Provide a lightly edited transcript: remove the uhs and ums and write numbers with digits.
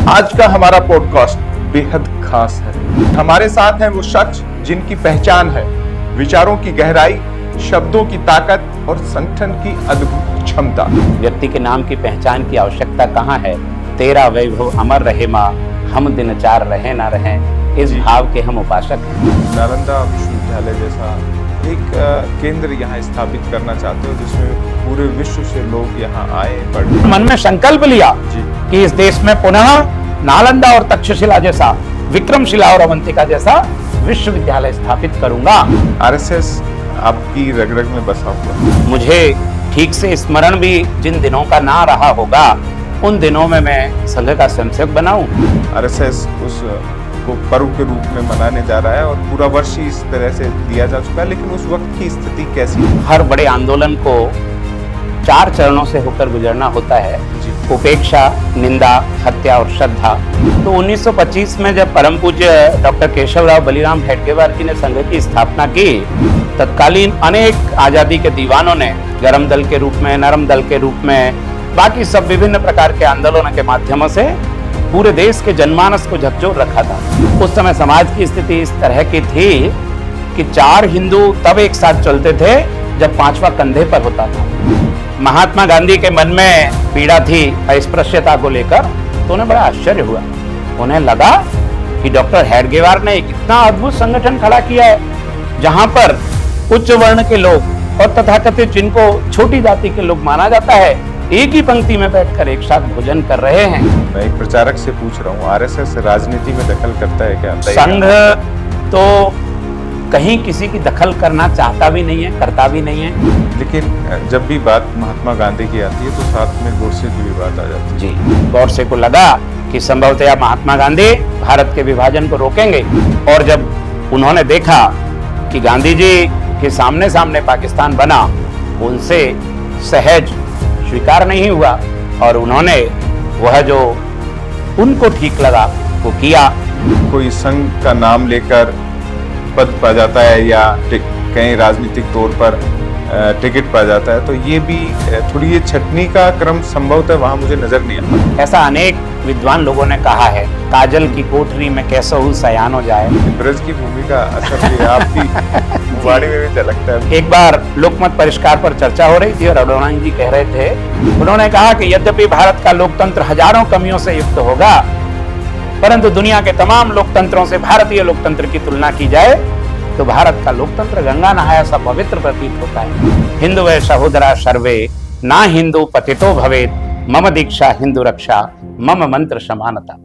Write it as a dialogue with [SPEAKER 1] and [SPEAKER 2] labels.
[SPEAKER 1] आज का हमारा पॉडकास्ट बेहद खास है। हमारे साथ हैं वो शख्स जिनकी पहचान है विचारों की गहराई, शब्दों की ताकत और संगठन की अद्भुत क्षमता।
[SPEAKER 2] व्यक्ति के नाम की पहचान की आवश्यकता कहाँ है। तेरा वैभव अमर रहे माँ, हम दिनचार रहे ना रहे, इस भाव के हम उपासक हैं।
[SPEAKER 1] नालंदा विश्वविद्यालय जैसा एक केंद्र यहाँ स्थापित करना चाहते हो जिसमें पूरे विश्व से लोग यहाँ आए पढ़े।
[SPEAKER 2] मन में संकल्प लिया कि इस देश में पुनः नालंदा और तक्षशिला जैसा, विक्रमशिला और अवंतिका जैसा विश्वविद्यालय स्थापित करूंगा।
[SPEAKER 1] आरएसएस आपकी रग रग में बसा हुआ।
[SPEAKER 2] मुझे ठीक से स्मरण भी जिन दिनों का ना रहा होगा, उन दिनों में मैं संघ का स्वयंसेवक बनाऊं।
[SPEAKER 1] आरएसएस उस को पर्व के रूप में मनाने जा रहा है और पूरा वर्ष ही इस तरह से दिया जा चुका है, लेकिन उस वक्त की स्थिति कैसी?
[SPEAKER 2] हर बड़े आंदोलन को 4 चरणों से होकर गुजरना होता है। उपेक्षा, निंदा, हत्या और श्रद्धा। तो 1925 में जब परम पूज्य डॉक्टर केशवराव बलिराम हेडगेवार जी ने संघ की स्थापना की, तत्कालीन अनेक आजादी के दीवानों ने गरम दल के रूप में, नरम दल के रूप में, बाकी सब विभिन्न प्रकार के आंदोलनों के माध्यमों से पूरे देश के जनमानस को झकझोर रखा था। उस समय समाज की स्थिति इस तरह की थी कि 4 हिंदू तब एक साथ चलते थे जब 5वां कंधे पर होता था। महात्मा गांधी के मन में पीड़ा थी अस्पृश्यता को लेकर, तो उन्हें बड़ा आश्चर्य हुआ। उन्हें लगा कि डॉक्टर हेडगेवार ने एक इतना अद्भुत संगठन खड़ा किया है जहां पर उच्च वर्ण के लोग और तथाकथित जिनको छोटी जाति के लोग माना जाता है, एक ही पंक्ति में बैठकर एक साथ भोजन कर रहे हैं।
[SPEAKER 1] मैं एक प्रचारक से पूछ रहा हूँ, आरएसएस राजनीति में दखल करता है क्या?
[SPEAKER 2] संघ तो कहीं किसी की दखल करना चाहता भी नहीं है, करता भी नहीं है।
[SPEAKER 1] लेकिन जब भी बात महात्मा गांधी की आती है तो साथ में गोडसे की भी बात आ जाती है।
[SPEAKER 2] जी, गोडसे को लगा कि संभवतः महात्मा गांधी भारत के विभाजन को रोकेंगे, और जब उन्होंने देखा कि गांधी जी के सामने सामने पाकिस्तान बना, उनसे सहज स्वीकार नहीं हुआ और उन्होंने वह जो उनको ठीक लगा वो किया।
[SPEAKER 1] कोई संघ का नाम लेकर पद पा जाता है या कहीं राजनीतिक तौर पर टिकट पा जाता है, तो ये भी थोड़ी ये छटनी का क्रम संभवतः वहां मुझे नजर नहीं आता।
[SPEAKER 2] ऐसा अनेक विद्वान लोगों ने कहा है, काजल की कोठरी में कैसा हूँ सयान हो जाए।
[SPEAKER 1] ब्रज की भूमि का असर भी आपकी वाणी में भी झलकता है।
[SPEAKER 2] एक बार लोकमत परिष्कार पर चर्चा हो रही थी और अडवाणी जी कह रहे थे, उन्होंने कहा कि यद्यपि भारत का लोकतंत्र हजारों कमियों से युक्त होगा, परंतु दुनिया के तमाम लोकतंत्रों से भारतीय लोकतंत्र की तुलना की जाए तो भारत का लोकतंत्र गंगा नहाया सा पवित्र प्रतीत होता है। हिंदू वे सहोदरा सर्वे, ना हिंदू पतितो भवेत्, मम दीक्षा हिंदू रक्षा, मम मंत्र समानता।